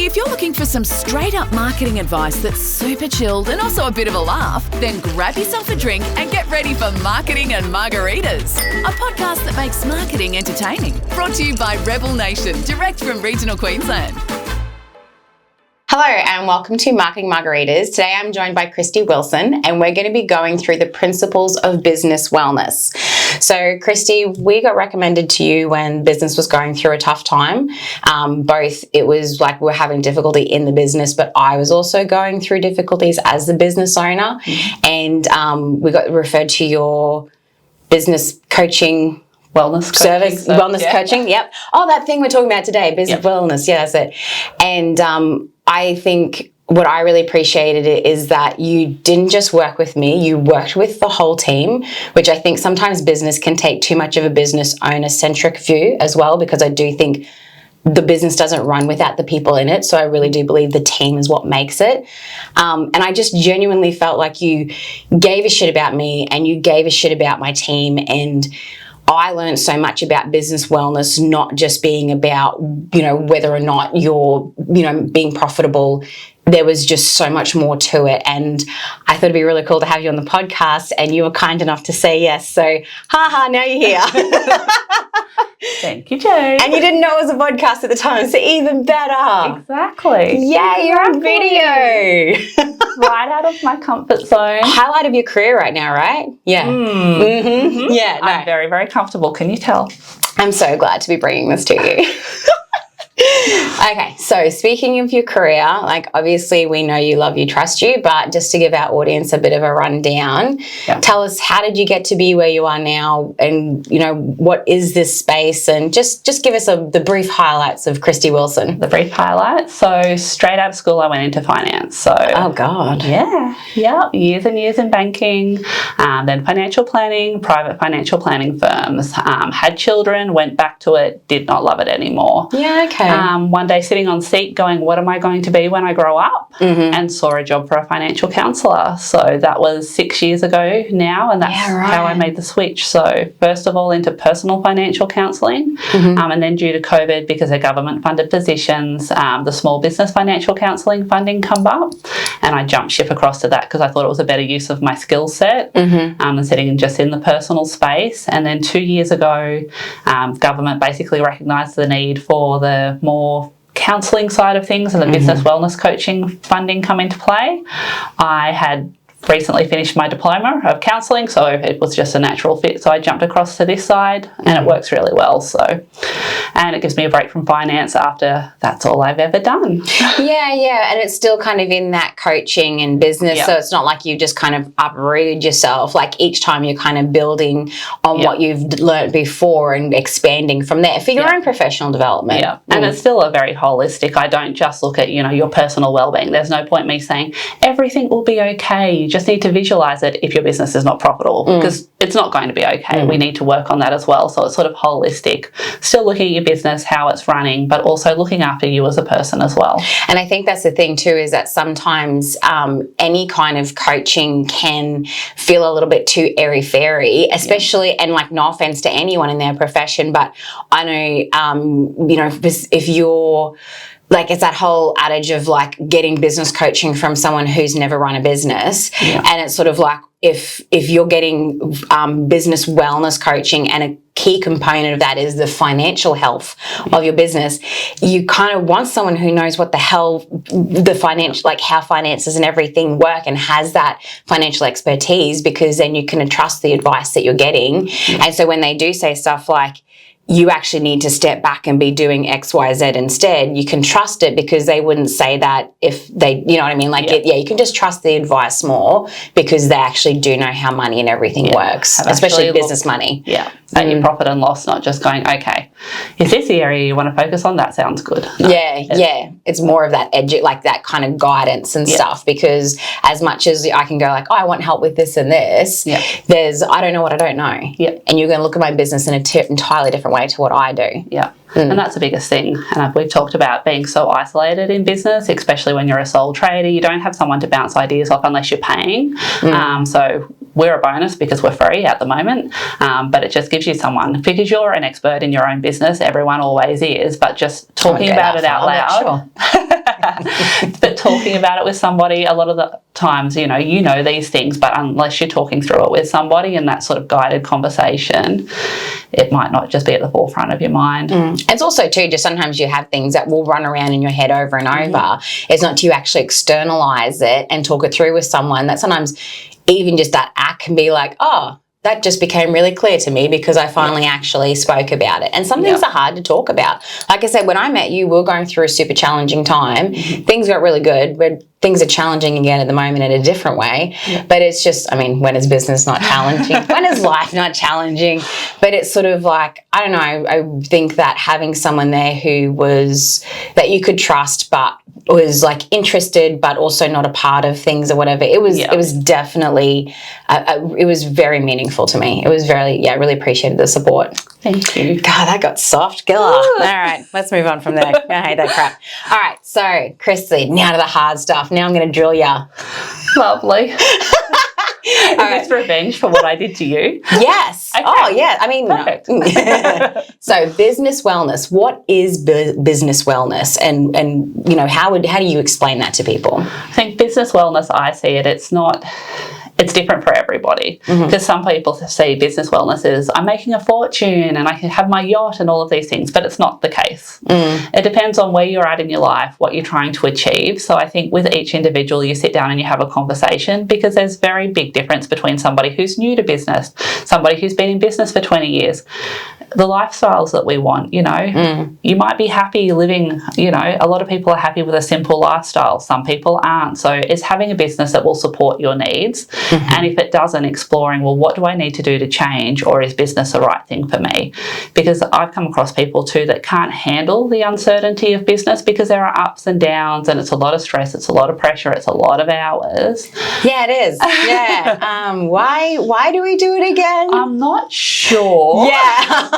If you're looking for some straight-up marketing advice that's super chilled and also a bit of a laugh, then grab yourself a drink and get ready for Marketing and Margaritas, a podcast that makes marketing entertaining. Brought to you by Rebel Nation, direct from regional Queensland. Hello and welcome to Marketing Margaritas. Today I'm joined by Kristy Wilson and we're going to be going through the principles of business wellness. So Kristy, we got recommended to you when business was going through a tough time. Both it was like we're having difficulty in the business, but I was also going through difficulties as the business owner. And we got referred to your business coaching wellness service, coaching. Yep. Oh, that thing we're talking about today, business wellness. Yeah, that's it. And I think what I really appreciated is that you didn't just work with me, you worked with the whole team, which I think sometimes business can take too much of a business owner-centric view as well, because I do think the business doesn't run without the people in it. So I really do believe the team is what makes it. And I just genuinely felt like you gave a shit about me and you gave a shit about my team, and I learned so much about business wellness, not just being about, whether or not you're, being profitable. There was just so much more to it. And I thought it'd be really cool to have you on the podcast, and you were kind enough to say yes. So, now you're here. Thank you, Jade. And you didn't know it was a podcast at the time, so even better. Exactly. Yeah, you're on video. Right out of my comfort zone. Highlight of your career right now, right? Yeah. Mm-hmm. Yeah, no. I'm very, very comfortable. Can you tell? I'm so glad to be bringing this to you. Okay, so speaking of your career, obviously we know you, love you, trust you, but just to give our audience a bit of a rundown, tell us, how did you get to be where you are now, and what is this space, and just give us the brief highlights of Kristy Wilson. The brief highlights. So straight out of school I went into finance. So oh God. Yeah, years and years in banking, then financial planning, private financial planning firms, had children, went back to it, did not love it anymore. Yeah, okay. One day sitting on seat going, what am I going to be when I grow up? And saw a job for a financial counsellor. So that was 6 years ago now, and that's how I made the switch. So first of all into personal financial counselling, and then due to COVID, because they're government funded positions, the small business financial counselling funding come up, and I jumped ship across to that because I thought it was a better use of my skill set than sitting just in the personal space. And then 2 years ago, government basically recognised the need for the more counselling side of things and the business wellness coaching funding come into play. I had recently finished my diploma of counselling, so it was just a natural fit. So I jumped across to this side, and it works really well. And it gives me a break from finance after that's all I've ever done. Yeah, and it's still kind of in that coaching and business, so it's not like you just kind of uprooted yourself. Like each time you're kind of building on what you've learnt before and expanding from there for your own professional development. And it's still a very holistic. I don't just look at, your personal well-being. There's no point me saying everything will be okay. You just need to visualize it if your business is not profitable, because it's not going to be okay. We need to work on that as well. So it's sort of holistic, still looking at your business, how it's running, but also looking after you as a person as well. And I think that's the thing too, is that sometimes any kind of coaching can feel a little bit too airy-fairy, especially, and no offense to anyone in their profession, but I know, if you're it's that whole adage of getting business coaching from someone who's never run a business. And it's sort of if you're getting business wellness coaching, and a key component of that is the financial health of your business, you kind of want someone who knows what the hell the financial, how finances and everything work, and has that financial expertise, because then you can trust the advice that you're getting. And so when they do say stuff like, you actually need to step back and be doing X, Y, Z instead, you can trust it, because they wouldn't say that if they, you know what I mean? You can just trust the advice more, because they actually do know how money and everything works, especially business money. At your profit and loss, not just going, okay, is this the area you want to focus on? That sounds good. No, it's more of that that kind of guidance and stuff, because as much as I can go I want help with this and this, there's, I don't know what I don't know. And you're going to look at my business in an entirely different way to what I do. And that's the biggest thing. And we've talked about being so isolated in business, especially when you're a sole trader. You don't have someone to bounce ideas off unless you're paying. So we're a bonus because we're free at the moment, but it just gives you someone, because you're an expert in your own business. Everyone always is, but just talking about it out loud. But talking about it with somebody, a lot of the times, you know these things, but unless you're talking through it with somebody in that sort of guided conversation, it might not just be at the forefront of your mind. It's also too, just sometimes you have things that will run around in your head over and over. It's not to actually externalize it and talk it through with someone. That sometimes even just that act can be like, oh, that just became really clear to me because I finally actually spoke about it. And some things are hard to talk about. Like I said, when I met you, we were going through a super challenging time. Things got really good, but things are challenging again at the moment in a different way. But it's just, I mean, when is business not challenging? When is life not challenging? But it's sort of like, I don't know, I think that having someone there who was, that you could trust but was like interested but also not a part of things or whatever, it was definitely, it was very meaningful to me. It was very, I really appreciated the support. Thank you. God, that got soft, Gilla. All right, let's move on from there. I hate that crap. All right, so Kristy, now to the hard stuff. Now I'm going to drill ya. Lovely. Is this revenge for what I did to you? Yes. Okay. Oh, yeah. I mean, perfect. So business wellness. What is business wellness, and you know, how do you explain that to people? I think business wellness, I see it. It's different for everybody, because some people see business wellness as I'm making a fortune and I can have my yacht and all of these things, but it's not the case. It depends on where you're at in your life, what you're trying to achieve. So I think with each individual, you sit down and you have a conversation, because there's very big difference between somebody who's new to business, somebody who's been in business for 20 years. The lifestyles that we want, you know, you might be happy living, you know, a lot of people are happy with a simple lifestyle. Some people aren't. So it's having a business that will support your needs. And if it doesn't, exploring, well, what do I need to do to change, or is business the right thing for me? Because I've come across people too that can't handle the uncertainty of business, because there are ups and downs and it's a lot of stress, it's a lot of pressure, it's a lot of hours. Yeah, it is. Yeah. Why do we do it again? I'm not sure. Yeah.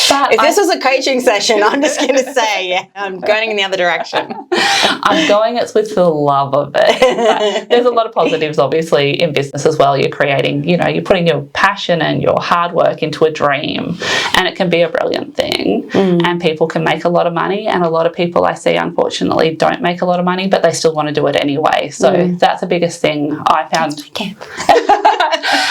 But if this was a coaching session, I'm just going to say, yeah, I'm going in the other direction. I'm going it's with the love of it. But there's a lot of positives, obviously, in business as well. You're creating, you know, you're putting your passion and your hard work into a dream, and it can be a brilliant thing. And people can make a lot of money, and a lot of people I see, unfortunately, don't make a lot of money, but they still want to do it anyway. So that's the biggest thing I found.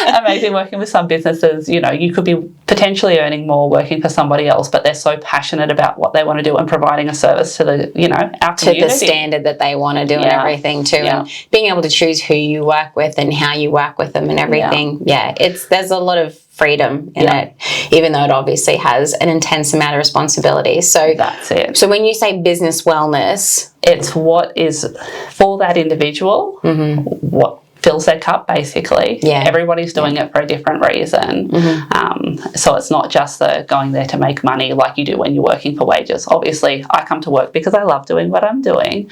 Amazing working with some businesses. You know, you could be potentially earning more working for somebody else, but they're so passionate about what they want to do and providing a service to the, you know, our community. To the standard that they want to do and everything too. And being able to choose who you work with and how you work with them and everything. There's a lot of freedom in it, even though it obviously has an intense amount of responsibility. So that's it. So when you say business wellness, it's what is for that individual, what fills their cup, basically. Everybody's doing it for a different reason. So it's not just the going there to make money like you do when you're working for wages. Obviously, I come to work because I love doing what I'm doing.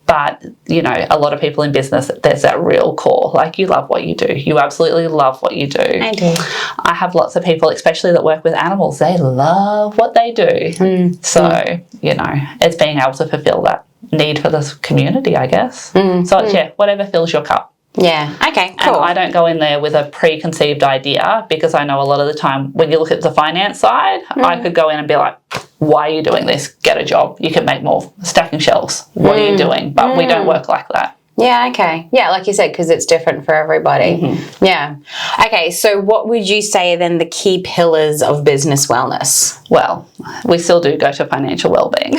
But, you know, a lot of people in business, there's that real core. Like, you love what you do. You absolutely love what you do. I do. I have lots of people, especially that work with animals, they love what they do. So, you know, it's being able to fulfill that need for this community, I guess. So it's, whatever fills your cup. Yeah. Okay, cool. And I don't go in there with a preconceived idea, because I know a lot of the time when you look at the finance side, I could go in and be like, why are you doing this? Get a job. You can make more stacking shelves. What are you doing? But we don't work like that. Yeah, okay. Yeah, like you said, because it's different for everybody. Yeah. Okay, so what would you say then the key pillars of business wellness? Well, we still do go to financial well-being.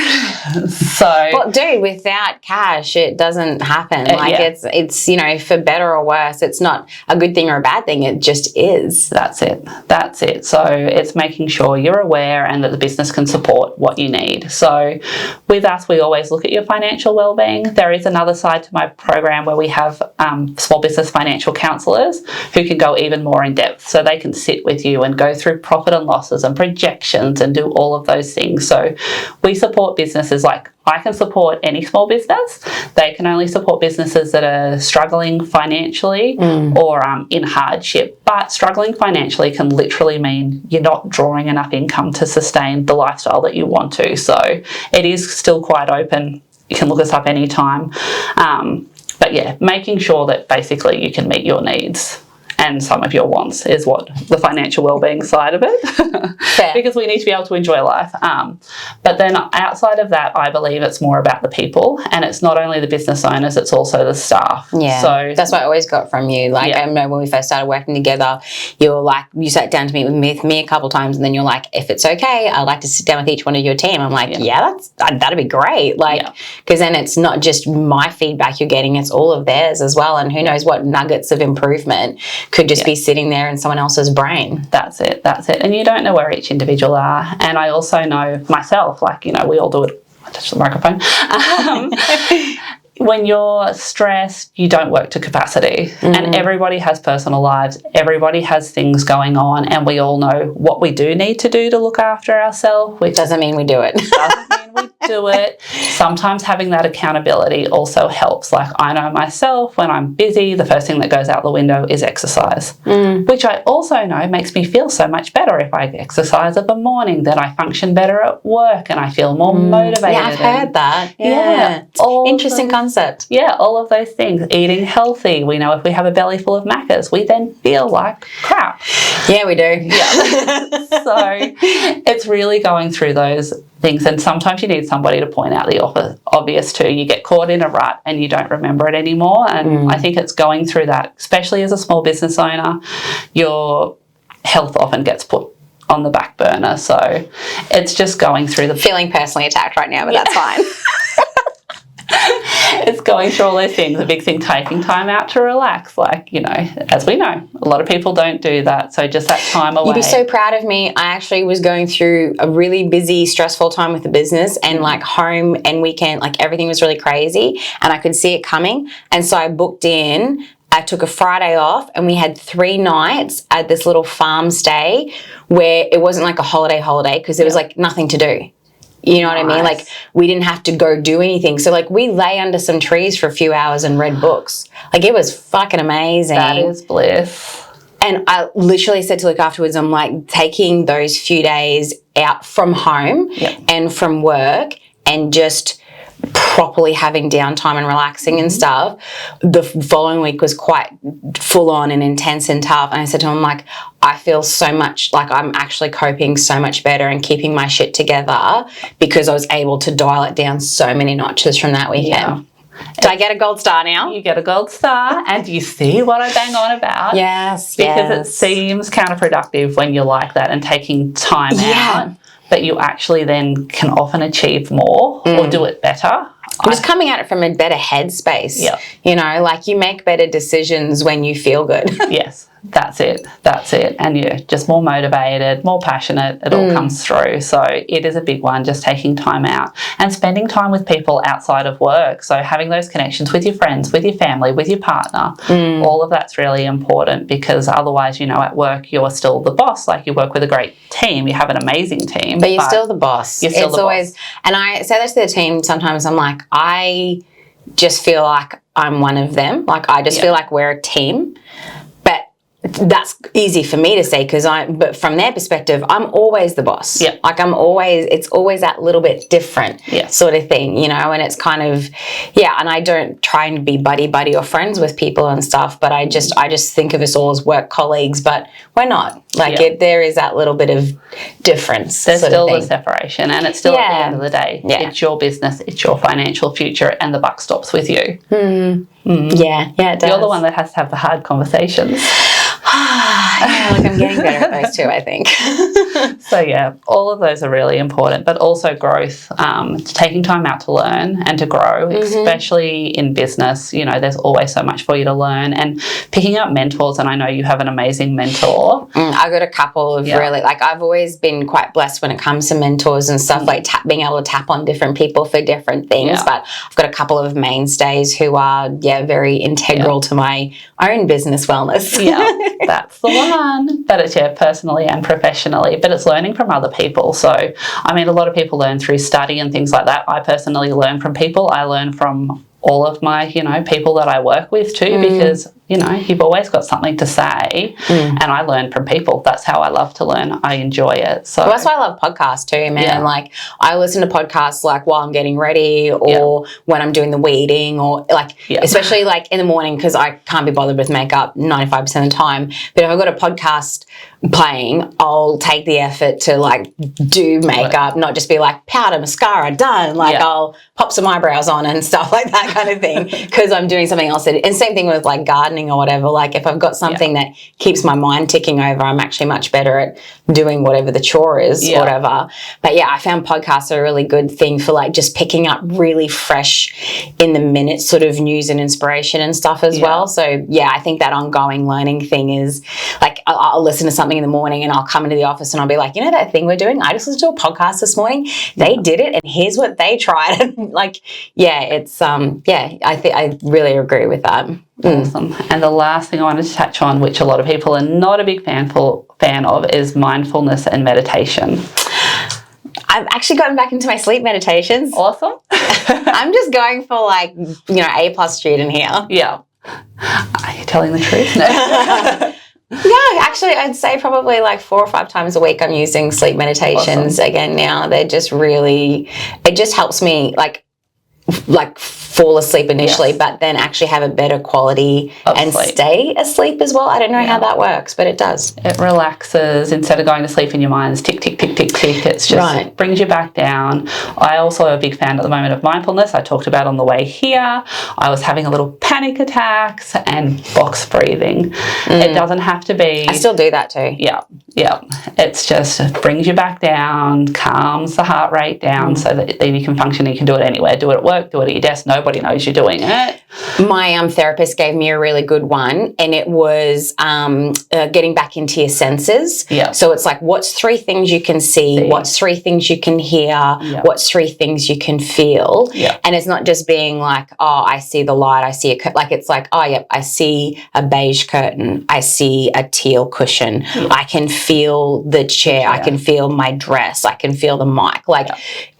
Well, dude, without cash, it doesn't happen. It's, you know, for better or worse, it's not a good thing or a bad thing. It just is. That's it. So it's making sure you're aware and that the business can support what you need. So with us, we always look at your financial well-being. There is another side to my program where we have small business financial counsellors who can go even more in depth, so they can sit with you and go through profit and losses and projections and do all of those things. So we support businesses, like I can support any small business. They can only support businesses that are struggling financially or in hardship. But struggling financially can literally mean you're not drawing enough income to sustain the lifestyle that you want to. So it is still quite open. You can look us up anytime. But yeah, making sure that basically you can meet your needs. and some of your wants is what the financial well-being side of it. Because we need to be able to enjoy life. But then outside of that, I believe it's more about the people, and it's not only the business owners, it's also the staff. Yeah. So that's what I always got from you. Like, I remember when we first started working together, you were like, you sat down to meet with me a couple of times, and then you're like, if it's okay, I'd like to sit down with each one of your team. I'm like, that'd be great. Like, because then it's not just my feedback you're getting, it's all of theirs as well. And who knows what nuggets of improvement could just be sitting there in someone else's brain. That's it. And you don't know where each individual are. And I also know myself, like, you know, we all do it. I touched the microphone. When you're stressed, you don't work to capacity. And everybody has personal lives. Everybody has things going on, and we all know what we do need to do to look after ourselves. Which doesn't mean we do it. Doesn't mean we do it. Sometimes having that accountability also helps. Like, I know myself, when I'm busy, the first thing that goes out the window is exercise, which I also know makes me feel so much better. If I exercise in the morning, then I function better at work and I feel more motivated. Yeah, I've heard that. Yeah. Interesting concept. Yeah, all of those things. Eating healthy. We know if we have a belly full of Maccas, we then feel like crap. Yeah, we do. Yeah. So it's really going through those things, and sometimes you need somebody to point out the obvious too. You get caught in a rut and you don't remember it anymore, and I think it's going through that, especially as a small business owner. Your health often gets put on the back burner, so it's just going through the... Feeling personally attacked right now, but that's fine. It's going through all those things. A big thing, taking time out to relax. Like, you know, as we know, a lot of people don't do that. So just that time away. You'd be so proud of me. I actually was going through a really busy, stressful time with the business, and like home and weekend, like everything was really crazy, and I could see it coming. And so I booked in. I took a Friday off, and we had 3 nights at this little farm stay where it wasn't like a holiday because there was like nothing to do. You know what I mean? Like, we didn't have to go do anything. So, like, we lay under some trees for a few hours and read books. Like, it was fucking amazing. That is bliss. And I literally said to Luke afterwards, I'm like, taking those few days out from home and from work and just properly having downtime and relaxing and stuff. The following week was quite full on and intense and tough. And I said to him, like, I feel so much like I'm actually coping so much better and keeping my shit together because I was able to dial it down so many notches from that weekend. Yeah. Do I get a gold star now? You get a gold star, and you see what I bang on about. Yes, because it seems counterproductive when you're like that and taking time out. But you actually then can often achieve more or do it better. I'm just coming at it from a better headspace. Yeah. You know, like, you make better decisions when you feel good. Yes, that's it. And you're just more motivated, more passionate. It all comes through. So it is a big one, just taking time out and spending time with people outside of work. So having those connections with your friends, with your family, with your partner, all of that's really important, because otherwise, you know, at work, you're still the boss. Like, you work with a great team. You have an amazing team. But you're still the boss. You're still the boss. And I say that to the team sometimes. I'm like, I just feel like I'm one of them. Like, I just feel like we're a team. But that's easy for me to say but from their perspective, I'm always the boss. Yeah. Like, it's always that little bit different sort of thing, you know, and it's kind of, and I don't try and be buddy or friends with people and stuff, but I just think of us all as work colleagues, but we're not. Like, there is that little bit of difference. There's still the separation, and it's still at the end of the day, it's your business, it's your financial future, and the buck stops with you. Yeah, it does. You're the one that has to have the hard conversations. Like, I'm getting better at those too, I think. So, all of those are really important, but also growth, taking time out to learn and to grow, especially in business. You know, there's always so much for you to learn, and picking up mentors, and I know you have an amazing mentor. I've got a couple of really, like, I've always been quite blessed when it comes to mentors and stuff, like being able to tap on different people for different things, but I've got a couple of mainstays who are, very integral to my own business wellness. That's the one. But it's, personally and professionally, but it's learning from other people. So, I mean, a lot of people learn through study and things like that. I personally learn from people. I learn from all of my, people that I work with too, because you've always got something to say. And I learn from people. That's how I love to learn. I enjoy it. So that's why I love podcasts too, man. Yeah. Like, I listen to podcasts like while I'm getting ready or when I'm doing the weeding or especially like in the morning, because I can't be bothered with makeup 95% of the time. But if I've got a podcast playing, I'll take the effort to like do makeup, not just be like powder, mascara, done. Like I'll pop some eyebrows on and stuff like that kind of thing, because I'm doing something else. And same thing with like gardening or whatever. Like if I've got something that keeps my mind ticking over, I'm actually much better at doing whatever the chore is or whatever. But yeah, I found podcasts are a really good thing for like just picking up really fresh in the minute sort of news and inspiration and stuff as well. So yeah, I think that ongoing learning thing is like, I'll listen to something in the morning and I'll come into the office and I'll be like, that thing we're doing, I just listened to a podcast this morning. They did it and here's what they tried. And like, it's I really agree with that. Awesome. And the last thing I wanted to touch on, which a lot of people are not a big fan of, is mindfulness and meditation. I've actually gotten back into my sleep meditations. Awesome. I'm just going for like, A+ student here. Yeah. Are you telling the truth? No. Yeah, actually, I'd say probably like 4 or 5 times a week I'm using sleep meditations again now. They're just really, it just helps me like fall asleep initially, but then actually have a better quality and stay asleep as well. I don't know how that works, but it does. It relaxes. Instead of going to sleep in your mind's tick, tick, tick, tick, tick, it's just brings you back down. I also am a big fan at the moment of mindfulness. I talked about on the way here. I was having a little panic attacks and box breathing. It doesn't have to be. I still do that too. Yeah. It's just brings you back down, calms the heart rate down so that then you can function. You can do it anywhere. Do it at work, do it at your desk. Nobody knows you're doing it. My therapist gave me a really good one, and it was getting back into your senses. Yeah. So it's like, what's 3 things you can see? What's 3 things you can hear? Yeah. What's 3 things you can feel? Yeah. And it's not just being like, oh, I see the light, I see a like it's like, oh, yep, I see a beige curtain, I see a teal cushion, I can feel the chair, I can feel my dress, I can feel the mic,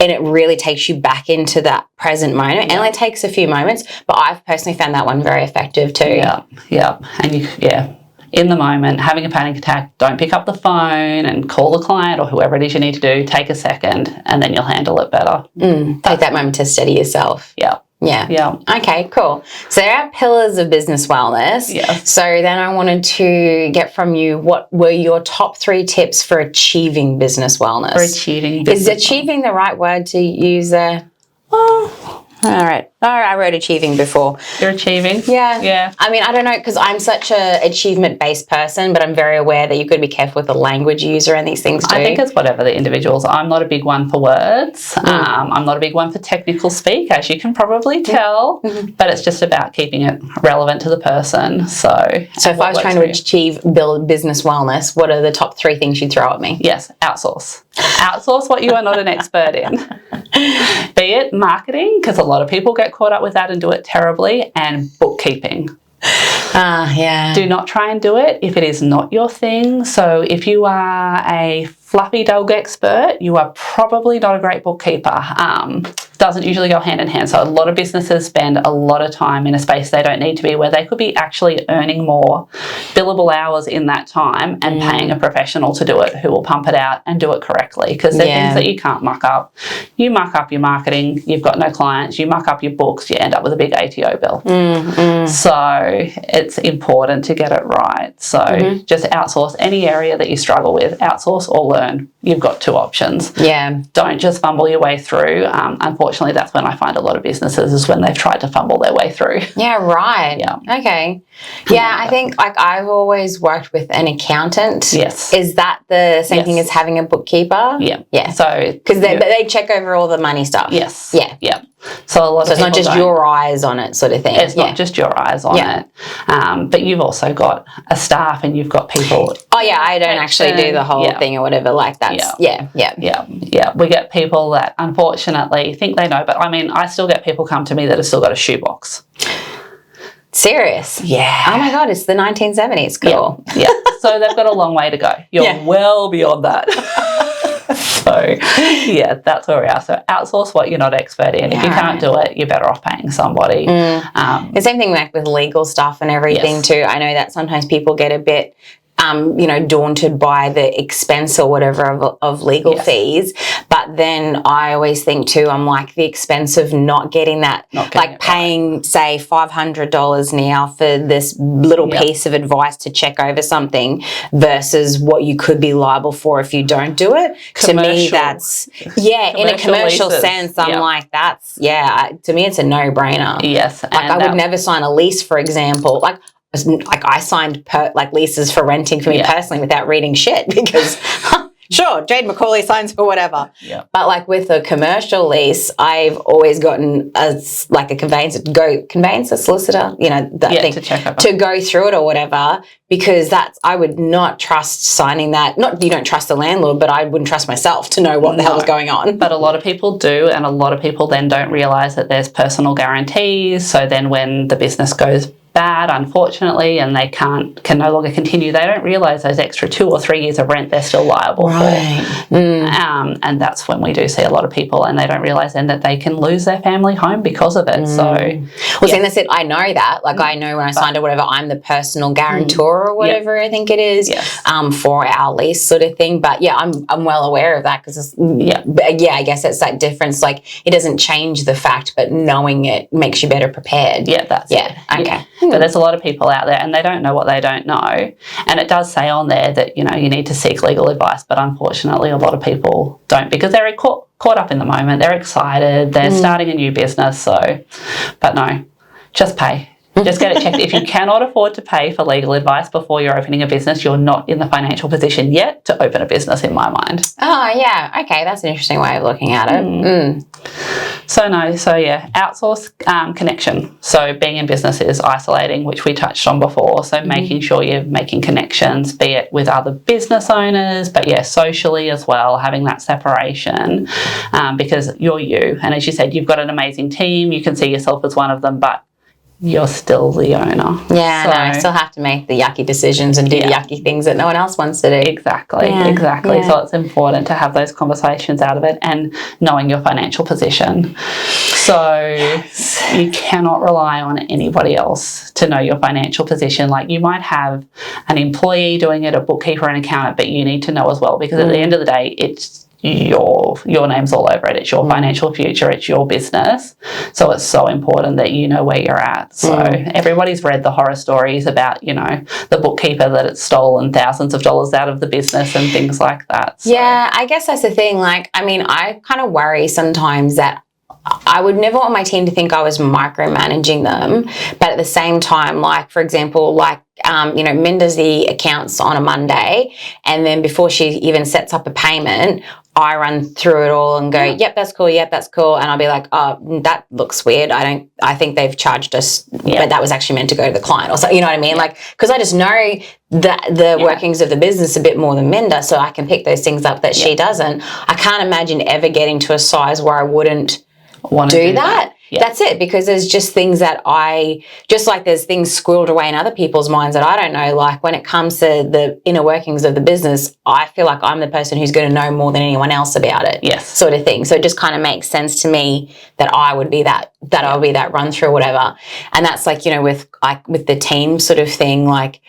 and it really takes you back into that present moment. And it only takes a few moments, but I've personally found that one very effective too. Yeah. And in the moment, having a panic attack, don't pick up the phone and call the client or whoever it is you need to do. Take a second and then you'll handle it better. Take that moment to steady yourself. Yeah. Okay, cool. So there are pillars of business wellness. Yeah. So then I wanted to get from you, what were your top 3 tips for achieving business wellness? Is achieving the right word to use there? Oh, all right. Oh, I wrote achieving before. You're achieving? Yeah. I mean, I don't know, because I'm such a achievement-based person, but I'm very aware that you've got to be careful with the language you use around these things too. I think it's whatever the individuals. I'm not a big one for words. I'm not a big one for technical speak, as you can probably tell, but it's just about keeping it relevant to the person. So if I was trying to build business wellness, what are the top 3 things you'd throw at me? Yes, outsource. Outsource what you are not an expert in. Be it marketing, because a lot of people get caught up with that and do it terribly, and bookkeeping. Do not try and do it if it is not your thing. So if you are a fluffy dog expert, you are probably not a great bookkeeper. Doesn't usually go hand in hand. So a lot of businesses spend a lot of time in a space they don't need to be, where they could be actually earning more billable hours in that time and paying a professional to do it, who will pump it out and do it correctly, because they're things that you can't muck up. You muck up your marketing, you've got no clients. You muck up your books, you end up with a big ATO bill. So it's important to get it right. So just outsource any area that you struggle with. Outsource or learn. You've got 2 options. Don't just fumble your way through. Unfortunately, that's when I find a lot of businesses, is when they've tried to fumble their way through. Okay. I think like I've always worked with an accountant. Yes. Is that the same thing as having a bookkeeper? Yeah. So because they check over all the money stuff. Yes. Yeah. So it's not just your eyes on it, sort of thing. It's not just your eyes on it. But you've also got a staff, and you've got people. Oh yeah, I don't actually do the whole thing or whatever. Like that's We get people that unfortunately think they know, but I mean, I still get people come to me that have still got a shoebox. Serious? Yeah. Oh my God, it's the 1970s. Cool. Yeah. So they've got a long way to go. You're well beyond that. So, yeah, that's where we are. So outsource what you're not expert in. If you can't do it, you're better off paying somebody. The same thing like with legal stuff and everything too. I know that sometimes people get a bit daunted by the expense or whatever of legal fees. But then I always think too, I'm like, the expense of not getting that, paying, say, $500 now for this little piece of advice to check over something versus what you could be liable for if you don't do it. To me, that's, in a commercial sense, I'm like, that's, to me, it's a no-brainer. Yes. Like, I would never sign a lease, for example. Like I signed leases for renting for me personally without reading shit because sure, Jade McCauley signs for whatever. Yeah. But like with a commercial lease, I've always gotten a conveyancer, solicitor, that thing, to go through it or whatever, because I would not trust signing that. Not you don't trust the landlord, but I wouldn't trust myself to know what the hell is going on. But a lot of people do, and a lot of people then don't realise that there's personal guarantees. So then when the business goes bad, unfortunately, and they can no longer continue, they don't realise those extra 2 or 3 years of rent they're still liable for. And that's when we do see a lot of people, and they don't realise then that they can lose their family home because of it. So, see, that's it. I know that. Like, I know when I signed or whatever, I'm the personal guarantor or whatever I think it is for our lease sort of thing. But I'm well aware of that because I guess it's that difference. Like, it doesn't change the fact, but knowing it makes you better prepared. Yeah, that's it. Okay. Yeah. But there's a lot of people out there and they don't know what they don't know. And it does say on there that, you need to seek legal advice, but unfortunately a lot of people don't because they're caught up in the moment. They're excited. They're starting a new business. But no, just pay. Just get it checked. If you cannot afford to pay for legal advice before you're opening a business, you're not in the financial position yet to open a business, in my mind. Oh, yeah. Okay, that's an interesting way of looking at it. Outsource connection. So being in business is isolating, which we touched on before. So making sure you're making connections, be it with other business owners, but socially as well, having that separation because you're you. And as you said, you've got an amazing team. You can see yourself as one of them, but you're still the owner. Yeah, so, I still have to make the yucky decisions and do the yucky things that no one else wants to do. Exactly. So it's important to have those conversations out of it and knowing your financial position. So you cannot rely on anybody else to know your financial position. Like, you might have an employee doing it, a bookkeeper, an accountant, but you need to know as well, because at the end of the day, it's your name's all over it. It's your financial future. It's your business. So it's so important that you know where you're at. So everybody's read the horror stories about, the bookkeeper that it's stolen thousands of dollars out of the business and things like that. So. Yeah, I guess that's the thing. Like, I mean, I kind of worry sometimes that I would never want my team to think I was micromanaging them. But at the same time, like, for example, Min does the accounts on a Monday, and then before she even sets up a payment, I run through it all and go, yep, that's cool, and I'll be like, oh, that looks weird. I think they've charged us, but that was actually meant to go to the client, or so, you know what I mean? Like, because I just know the workings of the business a bit more than Minda, so I can pick those things up that she doesn't. I can't imagine ever getting to a size where I wouldn't want to do that. Yeah. That's it, because there's just things that there's things squirreled away in other people's minds that I don't know. Like, when it comes to the inner workings of the business, I feel like I'm the person who's going to know more than anyone else about it. Yes. Sort of thing. So it just kind of makes sense to me that I would be that I'll be that run through or whatever. And that's like, with the team sort of thing, like,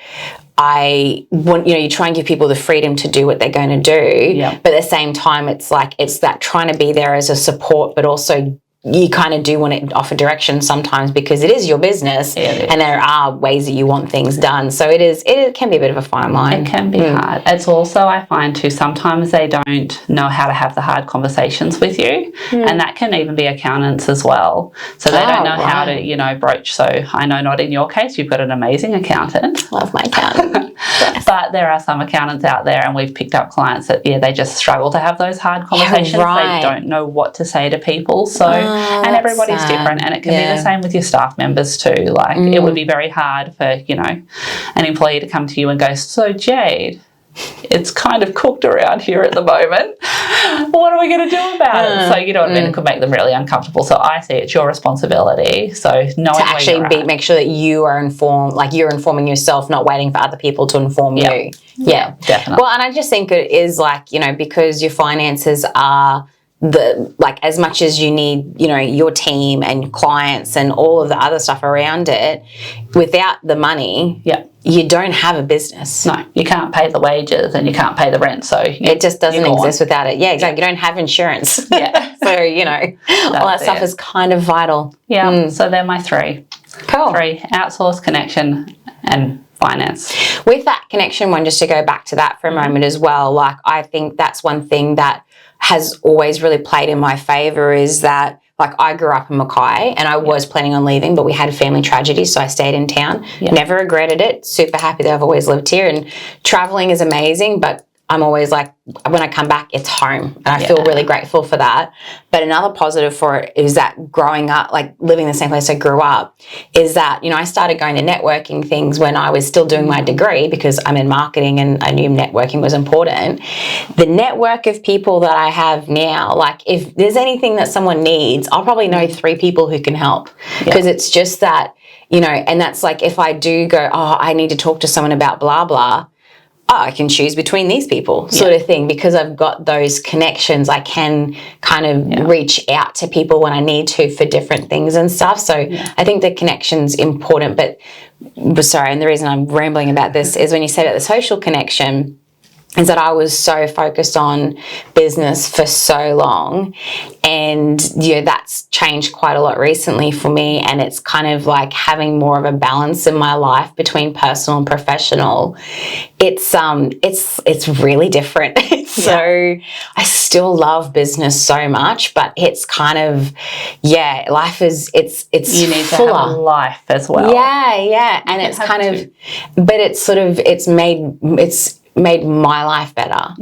I want, you try and give people the freedom to do what they're going to do. But at the same time, it's that trying to be there as a support, but also you kind of do want to offer direction sometimes because it is your business and there are ways that you want things done. So it can be a bit of a fine line. It can be hard. It's also, I find too, sometimes they don't know how to have the hard conversations with you. And that can even be accountants as well. So they don't know how to, broach. So I know not in your case, you've got an amazing accountant. Love my accountant. Yes. But there are some accountants out there, and we've picked up clients that, they just struggle to have those hard conversations. They don't know what to say to people. So, and everybody's different, and it can be the same with your staff members too. Like, it would be very hard for, an employee to come to you and go, so Jade, it's kind of cooked around here at the moment. What are we going to do about it? So, you know what I mean? It could make them really uncomfortable. So I see it's your responsibility. So knowing to actually make sure that you are informed, like you're informing yourself, not waiting for other people to inform you. Yeah, definitely. Well, and I just think it is like, you know, because your finances are as much as you need, you know, your team and clients and all of the other stuff around it, without the money, you don't have a business. No, you can't pay the wages and you can't pay the rent. So it just doesn't exist without it. Yeah, exactly. You don't have insurance. Yeah. So, you know, all that stuff is kind of vital. Yeah. So they're my three. Cool. 3: outsource, connection, and finance. With that connection one, just to go back to that for a moment as well, like I think that's one thing that has always really played in my favour is that, like, I grew up in Mackay and I was planning on leaving, but we had a family tragedy, so I stayed in town. Never regretted it. Super happy that I've always lived here, and travelling is amazing, but I'm always like, when I come back, it's home, and I feel really grateful for that. But another positive for it is that growing up, like living in the same place I grew up, is that, you know, I started going to networking things when I was still doing my degree because I'm in marketing and I knew networking was important. The network of people that I have now, like if there's anything that someone needs, I'll probably know 3 people who can help, because it's just that, you know, and that's like if I do go, oh, I need to talk to someone about blah, blah, I can choose between these people sort of thing, because I've got those connections. I can kind of reach out to people when I need to for different things and stuff. So I think the connection's important. But sorry, and the reason I'm rambling about this is when you said about the social connection, is that I was so focused on business for so long, and you know that's changed quite a lot recently for me, and it's kind of like having more of a balance in my life between personal and professional. It's really different. So I still love business so much, but it's kind of life is it's you need fuller. to have a life as well. And it's kind of, but it's sort of made my life better.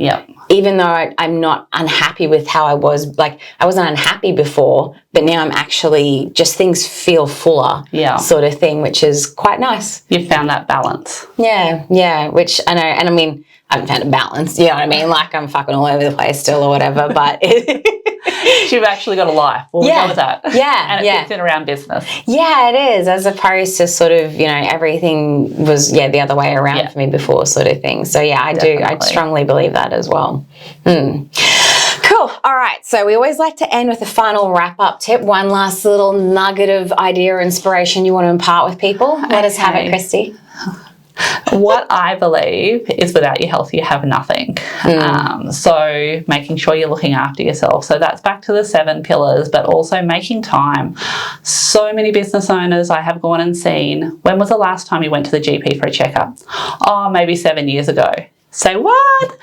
Even though I'm not unhappy with how I was, like I wasn't unhappy before, but now I'm actually just things feel fuller sort of thing, which is quite nice. You've found that balance. Which I know, and I mean, I haven't found a balance, you know what I mean? Like I'm fucking all over the place still or whatever, but you've actually got a life. Well, we go with that. And it fits in around business. Yeah, it is, as opposed to sort of, you know, everything was, the other way around for me before sort of thing. So, I do. I strongly believe that as well. Cool. All right. So we always like to end with a final wrap-up tip. One last little nugget of idea or inspiration you want to impart with people. Let us have it, Kristy. What I believe is without your health, you have nothing. So making sure you're looking after yourself. So that's back to the 7 pillars, but also making time. So many business owners I have gone and seen, when was the last time you went to the GP for a checkup? Oh, maybe 7 years ago. Say what?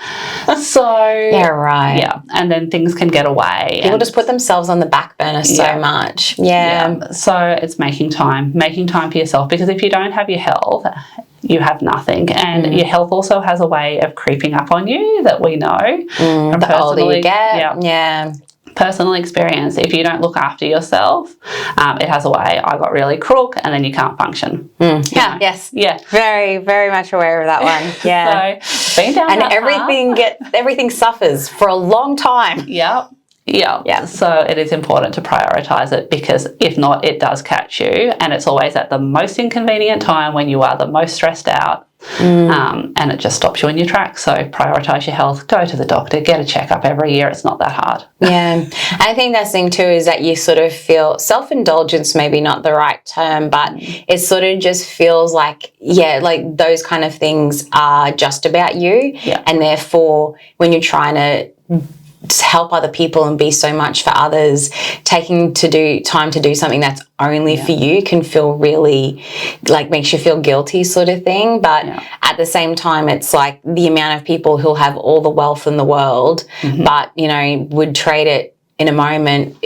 So and then things can get away. People just put themselves on the back burner so much. So it's making time for yourself, because if you don't have your health, you have nothing. And your health also has a way of creeping up on you that we know. The older you get. Personal experience. If you don't look after yourself, it has a way. I got really crook, and then you can't function. Very, very much aware of that one. So been down and that everything suffers for a long time. So it is important to prioritise it, because if not, it does catch you, and it's always at the most inconvenient time when you are the most stressed out. And it just stops you in your tracks. So prioritise your health, go to the doctor, get a checkup every year. It's not that hard. I think that's the thing too, is that you sort of feel self-indulgence, maybe not the right term, but it sort of just feels like, like those kind of things are just about you. And therefore, when you're trying to help other people and be so much for others, taking time to do something that's only for you can feel really, like, makes you feel guilty sort of thing. But at the same time, it's like the amount of people who'll have all the wealth in the world, but, you know, would trade it in a moment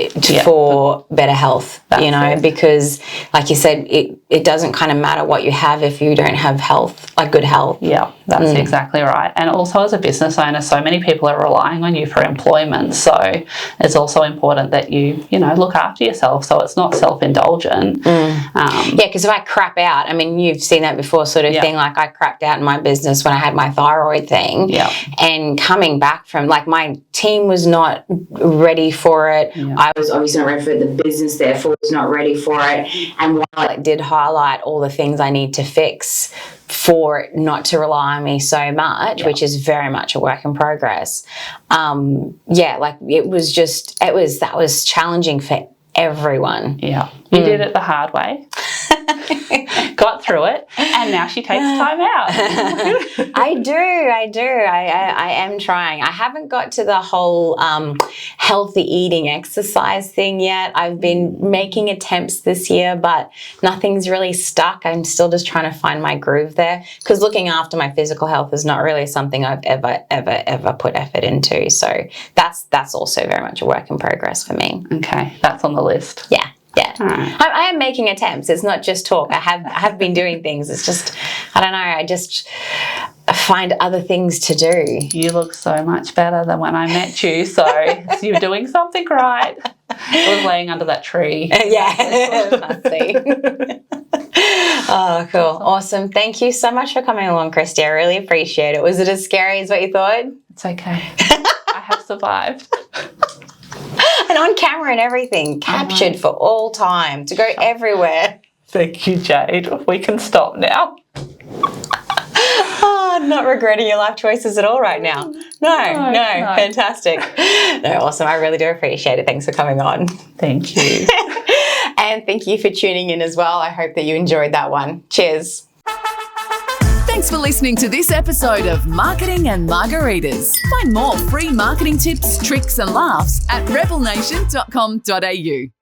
for better health, you know, because like you said, it doesn't kind of matter what you have if you don't have health, like good health. Yeah, that's exactly right. And also as a business owner, so many people are relying on you for employment. So it's also important that you know, look after yourself so it's not self-indulgent. Because if I crap out, I mean, you've seen that before sort of thing, like I crapped out in my business when I had my thyroid thing. Yeah. And coming back from, like, my team was not ready for it. Yeah. I was obviously not ready for it. The business, therefore, was not ready for it. And while it did highlight all the things I need to fix for it not to rely on me so much, which is very much a work in progress. Like it was challenging for everyone. Yeah. You did it the hard way. Got through it, and now she takes time out. I do. I am trying. I haven't got to the whole healthy eating exercise thing yet. I've been making attempts this year, but nothing's really stuck. I'm still just trying to find my groove there, because looking after my physical health is not really something I've ever put effort into. So that's also very much a work in progress for me. Okay, that's on the list. Yeah. I am making attempts. It's not just talk. I have been doing things. It's just, I don't know, I just find other things to do. You look so much better than when I met you, so you're doing something right. I was laying under that tree. Must be. Oh, cool. Awesome. Thank you so much for coming along, Kristy. I really appreciate it. Was it as scary as what you thought? It's okay. I have survived. And on camera and everything, captured for all time, to go everywhere. Thank you, Jade. We can stop now. Not regretting your life choices at all right now. No. Fantastic. No, awesome. I really do appreciate it. Thanks for coming on. Thank you. And thank you for tuning in as well. I hope that you enjoyed that one. Cheers. Thanks for listening to this episode of Marketing and Margaritas. Find more free marketing tips, tricks and laughs at rebelnation.com.au.